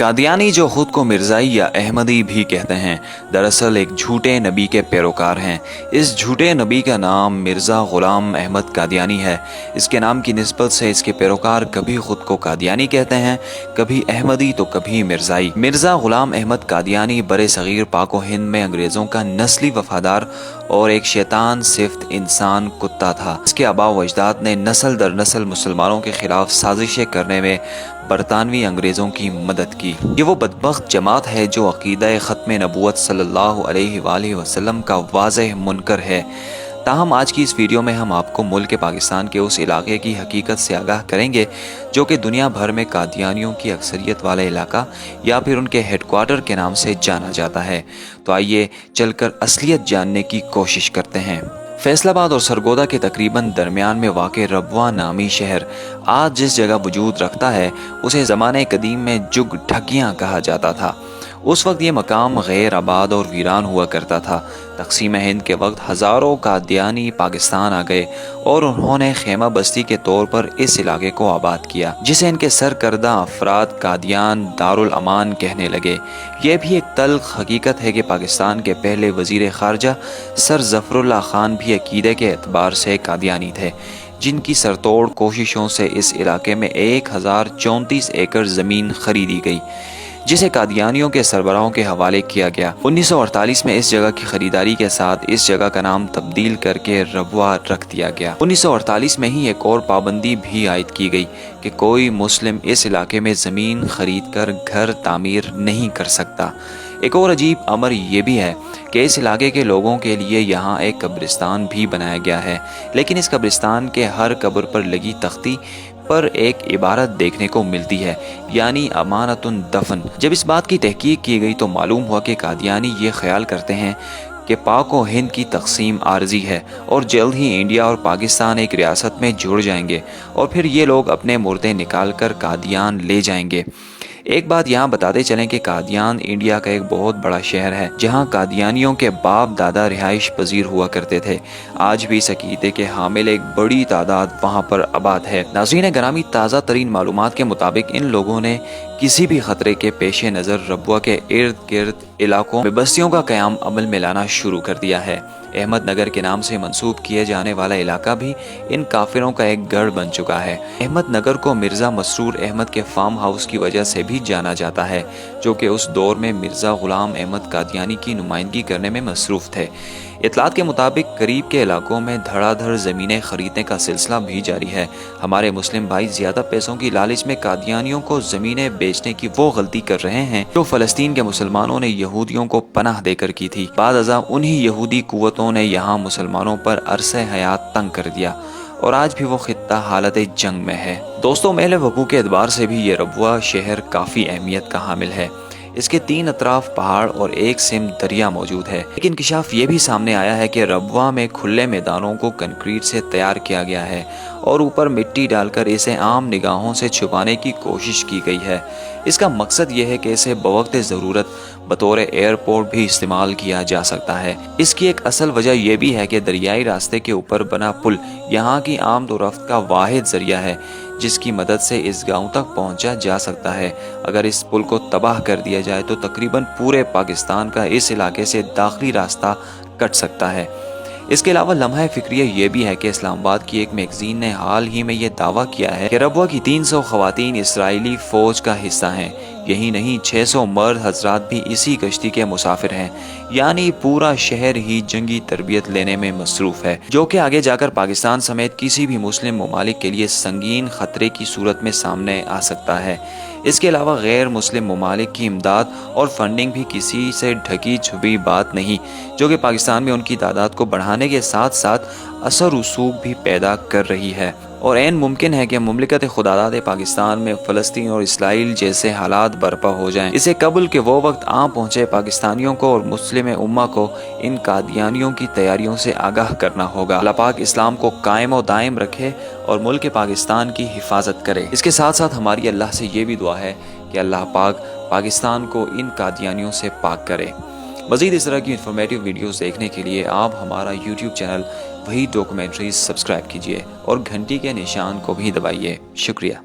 कादियानी, जो खुद को मिर्ज़ाई या अहमदी भी कहते हैं, दरअसल एक झूठे नबी के पैरोकार हैं। इस झूठे नबी का नाम मिर्ज़ा ग़ुलाम अहमद कादियानी है। इसके नाम की निस्बत से इसके पैरोकार कभी खुद को कादियानी कहते हैं, कभी अहमदी तो कभी मिर्ज़ाई। मिर्ज़ा ग़ुलाम अहमद कादियानी बरे सग़ीर पाक व हिंद में अंग्रेज़ों का नस्ली वफ़ादार और एक शैतान सिफ्त इंसान कुत्ता था। इसके आबा व अजदाद ने नस्ल दर नस्ल मुसलमानों के ख़िलाफ़ साजिशें करने में बरतानवी अंग्रेज़ों की मदद की। ये वो बदबख्त जमात है जो अक़ीदा ख़त्म नबूवत सल्लल्लाहु अलैहि वसल्लम का वाज़ेह मुनकर है। ताहम आज की इस वीडियो में हम आपको मुल्क पाकिस्तान के उस इलाके की हकीकत से आगाह करेंगे जो कि दुनिया भर में कादियानियों की अक्सरियत वाला इलाका या फिर उनके हेडक्वार्टर के नाम से जाना जाता है। तो आइए चलकर असलियत जानने की कोशिश करते हैं। फैसलाबाद और सरगोदा के तकरीबन दरमियान में वाक़े रबवा नामी शहर आज जिस जगह वजूद रखता है उसे ज़माने कदीम में जुग ढकियाँ कहा जाता था। उस वक्त ये मकाम गैर आबाद और वीरान हुआ करता था। तक़सीम हिंद के वक्त हज़ारों कादियानी पाकिस्तान आ गए और उन्होंने खेमा बस्ती के तौर पर इस इलाके को आबाद किया, जिसे इनके सरकर्दा अफराद कादियान दारुल अमान कहने लगे। ये भी एक तल्ख़ हकीकत है कि पाकिस्तान के पहले वज़ीर ख़ारजा सर ज़फ़रुल्लाह ख़ान भी अक़ीदे के एतबार से कादियानी थे, जिनकी सरतोड़ कोशिशों से इस इलाके में 1034 एकड़ ज़मीन खरीदी गई, जिसे कादियानियों के सरबराहों के हवाले किया गया। 1948 में इस जगह की खरीदारी के साथ इस जगह का नाम तब्दील करके रबवा रख दिया गया। 1948 में ही एक और पाबंदी भी आयद की गई कि कोई मुस्लिम इस इलाके में ज़मीन खरीद कर घर तामीर नहीं कर सकता। एक और अजीब अमर ये भी है कि इस इलाके के लोगों के लिए यहाँ एक कब्रिस्तान भी बनाया गया है, लेकिन इस कब्रिस्तान के हर कब्र पर लगी तख्ती पर एक इबारत देखने को मिलती है, यानी अमानतुन दफन। जब इस बात की तहकीक की गई तो मालूम हुआ कि कादियानी ये ख्याल करते हैं कि पाक व हिंद की तकसीम आर्जी है और जल्द ही इंडिया और पाकिस्तान एक रियासत में जुड़ जाएंगे और फिर ये लोग अपने मुर्दे निकाल कर कादियान ले जाएंगे। एक बात यहाँ बताते चलें कि कादियान इंडिया का एक बहुत बड़ा शहर है जहाँ कादियानियों के बाप दादा रिहाइश पजीर हुआ करते थे। आज भी इस अक़ीदे के हामिल एक बड़ी तादाद वहाँ पर आबाद है। नाज़रीन ग्रामी, ताज़ा तरीन मालूमात के मुताबिक इन लोगों ने किसी भी खतरे के पेश नज़र रबवा के इर्द गिर्द इलाकों में बस्तियों का क़याम अमल में लाना शुरू कर दिया है। अहमद नगर के नाम से मंसूब किए जाने वाला इलाका भी इन काफिरों का एक गढ़ बन चुका है। अहमद नगर को मिर्ज़ा मसरूर अहमद के फार्म हाउस की वजह से भी जाना जाता है, जो कि उस दौर में मिर्ज़ा ग़ुलाम अहमद कादियानी की नुमाइंदगी करने में मसरूफ़ थे। इतलात के मुताबिक करीब के इलाकों में धड़ाधड़ ज़मीनें खरीदने का सिलसिला भी जारी है। हमारे मुस्लिम भाई ज़्यादा पैसों की लालच में कादियानियों को ज़मीनें बेचने की वो गलती कर रहे हैं जो फ़लस्तीन के मुसलमानों ने यहूदियों को पनाह देकर की थी। बाद अज़ा उन्हीं यहूदी कुव्वतों ने यहाँ मुसलमानों पर अरसे हयात तंग कर दिया और आज भी वो खित्ता हालत जंग में है। दोस्तों, महल वक़ूअ के एतबार से भी ये रबवा शहर काफ़ी अहमियत का हामिल है। इसके 3 अतराफ पहाड़ और एक सिम दरिया मौजूद है। एक इंकिशाफ ये भी सामने आया है कि रबवा में खुले मैदानों को कंक्रीट से तैयार किया गया है और ऊपर मिट्टी डालकर इसे आम निगाहों से छुपाने की कोशिश की गई है। इसका मकसद ये है कि इसे बवक्त ज़रूरत बतौर एयरपोर्ट भी इस्तेमाल किया जा सकता है। इसकी एक असल वजह यह भी है कि दरियाई रास्ते के ऊपर बना पुल यहाँ की आमद व रफ्त का वाहिद ज़रिया है जिसकी मदद से इस गांव तक पहुंचा जा सकता है। अगर इस पुल को तबाह कर दिया जाए तो तकरीबन पूरे पाकिस्तान का इस इलाके से दाखिली रास्ता कट सकता है। इसके अलावा लम्हा फिक्रिया ये भी है कि इस्लामाबाद की एक मैगजीन ने हाल ही में ये दावा किया है कि रबवा की 300 ख़वातीन इसराइली फ़ौज का हिस्सा हैं। यही नहीं, 600 मर्द हजरात भी इसी कश्ती के मुसाफिर हैं, यानी पूरा शहर ही जंगी तरबियत लेने में मसरूफ़ है, जो कि आगे जाकर पाकिस्तान समेत किसी भी मुस्लिम ममालिक के लिए संगीन ख़तरे की सूरत में सामने आ सकता है। इसके अलावा गैर मुस्लिम ममालिक की इमदाद और फंडिंग भी किसी से ढकी छुपी बात नहीं, जो कि पाकिस्तान में उनकी तादाद को बढ़ाने के साथ साथ असर रसूख भी पैदा कर रही है। और ऐन मुमकिन है कि मुमलिकत खुदादाद पाकिस्तान में फ़लस्तीन और इसराइल जैसे हालात बर्पा हो जाएं। इसे कबल के वो वक्त आ पहुँचे पाकिस्तानियों को और मुस्लिम उम्मा को इन कादियानियों की तैयारियों से आगाह करना होगा। अल्लाह पाक इस्लाम को कायम और दायम रखे और मुल्क पाकिस्तान की हिफाजत करे। इसके साथ साथ हमारी अल्लाह से ये भी दुआ है कि अल्लाह पाक पाकिस्तान को इन कादियानियों से पाक करे। मज़ीद इस तरह की इन्फॉर्मेटिव वीडियोस देखने के लिए आप हमारा यूट्यूब चैनल वही डॉक्यूमेंट्रीज सब्सक्राइब कीजिए और घंटी के निशान को भी दबाइए। शुक्रिया।